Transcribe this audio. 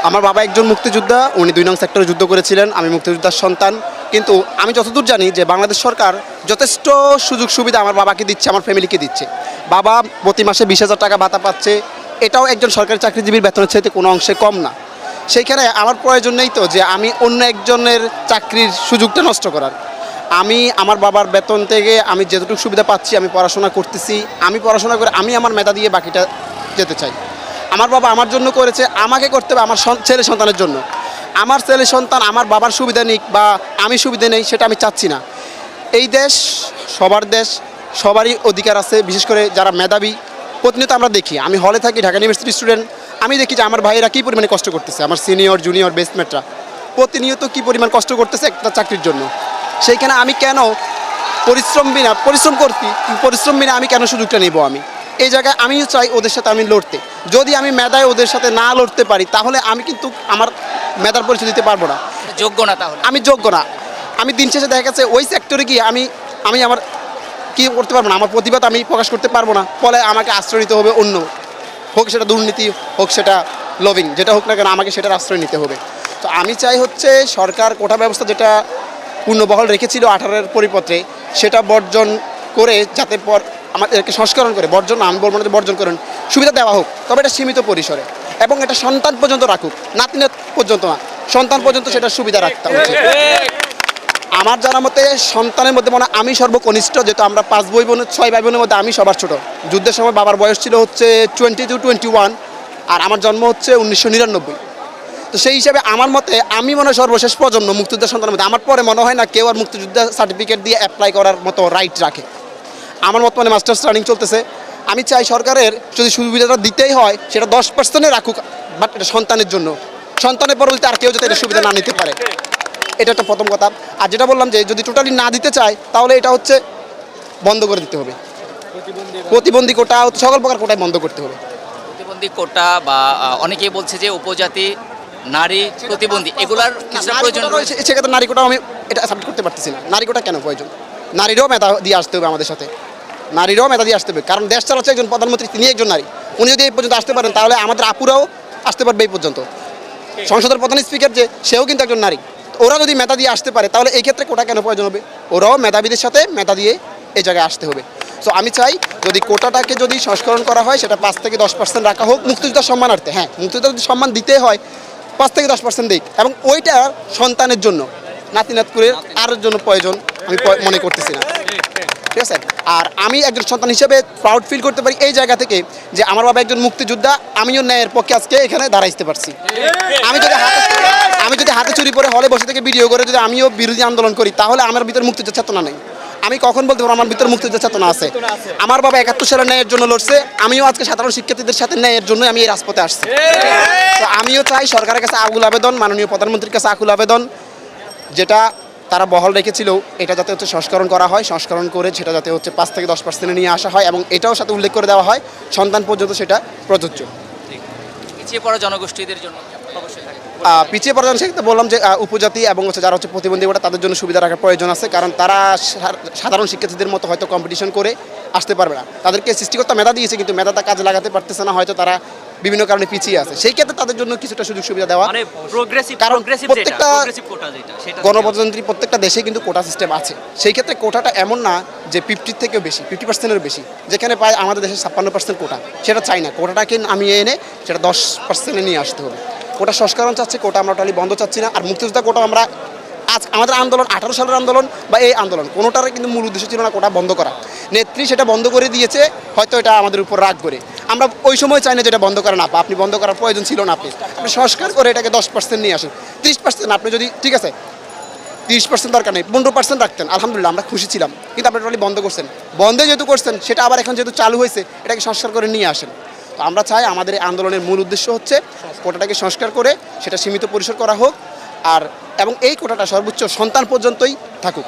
আমার বাবা একজন মুক্তিযোদ্ধা, উনি ২ নং সেক্টরে যুদ্ধ করেছিলেন। আমি মুক্তিযোদ্ধার সন্তান। কিন্তু আমি যতদূর জানি যে বাংলাদেশ সরকার যথেষ্ট সুযোগ সুবিধা আমার বাবাকে দিচ্ছে, আমার ফ্যামিলিকে দিচ্ছে। বাবা প্রতি মাসে ২০,০০০ টাকা ভাতা পাচ্ছে। এটাও একজন সরকারি চাকরিজীবীর বেতনের চাইতে কোনো অংশে কম না। সেইখানে আমার প্রয়োজন নেই তো যে আমি অন্য একজনের চাকরির সুযোগটা নষ্ট করার। আমি আমার বাবার বেতন থেকে আমি যতটুকু সুবিধা পাচ্ছি, আমি পড়াশোনা করতেছি। আমি পড়াশোনা করে আমি আমার মেধা দিয়ে বাকিটা যেতে চাই। আমার বাবা আমার জন্য করেছে, আমাকে করতে হবে আমার ছেলে সন্তানের জন্য। আমার ছেলে সন্তান আমার বাবার সুবিধা নিক বা আমি সুবিধা নেই, সেটা আমি চাচ্ছি না। এই দেশ সবার দেশ, সবারই অধিকার আছে। বিশেষ করে যারা মেধাবী, প্রতিনিয়ত আমরা দেখি, আমি হলে থাকি, ঢাকা ইউনিভার্সিটির স্টুডেন্ট, আমি দেখি যে আমার ভাইয়েরা কী পরিমাণে কষ্ট করতেছে, আমার সিনিয়র জুনিয়র বেস্টমেটরা প্রতিনিয়ত কী পরিমাণ কষ্ট করতেছে একটা চাকরির জন্য। সেইখানে আমি কেন পরিশ্রম বিনা আমি কেন সুযোগটা নেব? আমি এই জায়গায় আমিও চাই ওদের সাথে আমি লড়তে। যদি আমি মেধায় ওদের সাথে না লড়তে পারি, তাহলে আমি কিন্তু আমার মেধার পরিচয় দিতে পারবো না। যোগ্য না, তাহলে আমি যোগ্য না। আমি দিন শেষে দেখা গেছে ওই সেক্টরে গিয়ে আমি আমার কী করতে পারবো না, আমার প্রতিবাদ আমি প্রকাশ করতে পারবো না। ফলে আমাকে আশ্রয় নিতে হবে অন্য, হোক সেটা দুর্নীতি, হোক সেটা লবিং, যেটা হোক না কেন আমাকে সেটার আশ্রয় নিতে হবে। তো আমি চাই হচ্ছে সরকার কোটা ব্যবস্থা যেটা পূর্ণবহাল রেখেছিল 18-এর পরিপত্রে, সেটা বর্জন করে যাতে আমাদেরকে সংস্করণ করে, বর্জন না আমি বলবো না যে বর্জন করেন, সুবিধা দেওয়া হোক, তবে এটা সীমিত পরিসরে এবং এটা সন্তান পর্যন্ত রাখুক, নাতিনাত পর্যন্ত না, সন্তান পর্যন্ত সেটা সুবিধা রাখতে উচিত। আমার জানার মতে সন্তানের মধ্যে মনে হয় আমি সর্বকনিষ্ঠ, যেহেতু আমরা 5 ভাই বোনের 6 ভাই বোনের মধ্যে আমি সবার ছোট। যুদ্ধের সময় বাবার বয়স ছিল হচ্ছে 22-21 আর আমার জন্ম হচ্ছে 1999। তো সেই হিসাবে আমার মতে আমি মনে হয় সর্বশেষ প্রজন্ম মুক্তিযোদ্ধার সন্তানের মধ্যে। আমার পরে মনে হয় না কেউ আর মুক্তিযোদ্ধা সার্টিফিকেট দিয়ে অ্যাপ্লাই করার মতো রাইট রাখে। আমার মত মানে মাস্টার্স রানিং চলতেছে। আমি চাই সরকারের যদি সুবিধাটা দিতেই হয় সেটা 10% রাখুক, বাট এটা সন্তানের জন্য, সন্তানের পরবর্তীতে আর কেউ যাতে এটা সুবিধা না নিতে পারে। এটা একটা প্রথম কথা। আর যেটা বললাম যে যদি টোটালি না দিতে চায়, তাহলে এটা হচ্ছে বন্ধ করে দিতে হবে। প্রতিবন্ধী কোটা, সকল প্রকার কোটাই বন্ধ করতে হবে। প্রতিবন্ধী কোটা বা অনেকেই বলছে যে উপজাতি, নারী, প্রতিবন্ধী এগুলার কিছুটা প্রয়োজন রয়েছে। সেক্ষেত্রে নারী কোটাও আমি এটা সাবমিট করতে পারতেছি না। নারী কোটা কেন প্রয়োজন? নারীরাও মেধা দিয়ে আসতে হবে আমাদের সাথে, নারীরাও মেধা দিয়ে আসতে হবে। কারণ দেশ চালাচ্ছে একজন প্রধানমন্ত্রী, তিনি একজন নারী। উনি যদি এই পর্যন্ত আসতে পারেন, তাহলে আমাদের আপুরাও আসতে পারবে এই পর্যন্ত। সংসদের প্রধান স্পিকার যে, সেও কিন্তু একজন নারী। ওরা যদি মেধা দিয়ে আসতে পারে, তাহলে এই ক্ষেত্রে কোটা কেন প্রয়োজন হবে? ওরাও মেধাবীদের সাথে মেধা দিয়ে এই জায়গায় আসতে হবে। সো আমি চাই যদি কোটাটাকে যদি সংস্করণ করা হয়, সেটা 5 থেকে 10% রাখা হোক মুক্তিযোদ্ধার সম্মানার্থে। হ্যাঁ, মুক্তিযোদ্ধা যদি সম্মান দিতে হয় 5 থেকে 10% দিক, এবং ওইটা সন্তানের জন্য, নাতিনাতকুরের আর জন্য প্রয়োজন আমি মনে করতেছি না। ঠিক আছে? আর আমি একজন সন্তান হিসেবে প্রাউড ফিল করতে পারি এই জায়গা থেকে যে আমার বাবা একজন মুক্তিযোদ্ধা, আমিও ন্যায়ের পক্ষে আজকে এখানে দাঁড়াইতে পারছি। আমি যদি হাতে চুরি পরে হলে বসে থেকে ভিডিও করে যদি আমিও বিরোধী আন্দোলন করি, তাহলে আমার ভিতরে মুক্তিযুদ্ধের চেতনা নেই। আমি কখন বলতে পারবো আমার ভিতরে মুক্তিযুদ্ধের চেতনা আছে? আমার বাবা 71 সালে ন্যায়ের জন্য লড়ছে, আমিও আজকে সাধারণ শিক্ষার্থীদের সাথে ন্যায়ের জন্য আমি এই রাজপথে আসছি। তো আমিও চাই সরকারের কাছে আকুল আবেদন, মাননীয় প্রধানমন্ত্রীর কাছে আকুল আবেদন, যেটা তারা বহাল রেখেছিল এটা যাতে হচ্ছে সংস্করণ করা হয়, সংস্করণ করে সেটা যাতে হচ্ছে 5 থেকে 10% নিয়ে আসা হয়, এবং এটাও সাথে উল্লেখ করে দেওয়া হয় সন্তান পর্যন্ত সেটা প্রযোজ্য। পিছিয়ে পড়া জনগোষ্ঠীদের জন্য অবশ্যই থাকে। পিছিয়ে পড়া সেক্ষেত্রে বললাম যে উপজাতি এবং হচ্ছে যারা হচ্ছে প্রতিবন্ধী কোটা, তাদের জন্য সুবিধা রাখার প্রয়োজন আছে। কারণ তারা সাধারণ শিক্ষার্থীদের মতো হয়তো কম্পিটিশন করে আসতে পারবে না। তাদেরকে সৃষ্টিকর্তা মেধা দিয়েছে, কিন্তু মেধাটা কাজে লাগাতে পারতেছে না, হয়তো তারা বিভিন্ন কারণে পিছিয়ে আছে। সেই ক্ষেত্রে তাদের জন্য কিছুটা সুযোগ সুবিধা দেওয়া, মানে প্রোগ্রেসিভ, কারণ প্রত্যেকটা কোটা যেটা সেটা গণপ্রজাতন্ত্রী প্রত্যেকটা দেশে কিন্তু কোটা সিস্টেম আছে। সেই ক্ষেত্রে কোটাটা এমন না যে 50 থেকেও বেশি, 50%-এর বেশি, যেখানে পায় আমাদের দেশে 56% কোটা, সেটা চাই না। কোটাটাকে নামিয়ে এনে সেটা 10% নিয়ে আসতে হবে। কোটা সংস্করণ চাচ্ছে, কোটা আমরা টোটালি বন্ধ চাচ্ছি না। আর মুক্তিযোদ্ধা কোটা আমরা আজ আমাদের আন্দোলন 18 সালের আন্দোলন বা এই আন্দোলন কোনোটার কিন্তু মূল উদ্দেশ্য ছিল না কোটা বন্ধ করা। নেত্রী সেটা বন্ধ করে দিয়েছে, হয়তো এটা আমাদের উপর রাগ করে। আমরা ওই সময় চাই না যেটা বন্ধ করা না, আপনি বন্ধ করার প্রয়োজন ছিল না, আপনি সংস্কার করে এটাকে 10% নিয়ে আসুন। 30% আপনি যদি, ঠিক আছে 30% দরকার নেই, 15% রাখতেন, আলহামদুলিল্লাহ আমরা খুশি ছিলাম। কিন্তু আপনি টোটালি বন্ধ করছেন। বন্ধে যেহেতু করছেন, সেটা আবার এখন যেহেতু চালু হয়েছে, এটাকে সংস্কার করে নিয়ে আসেন। তো আমরা চাই আমাদের এই আন্দোলনের মূল উদ্দেশ্য হচ্ছে কোটাটাকে সংস্কার করে সেটা সীমিত পরিসর করা হোক, আর এবং এই কোটাটা সর্বোচ্চ সন্তান পর্যন্তই থাকুক।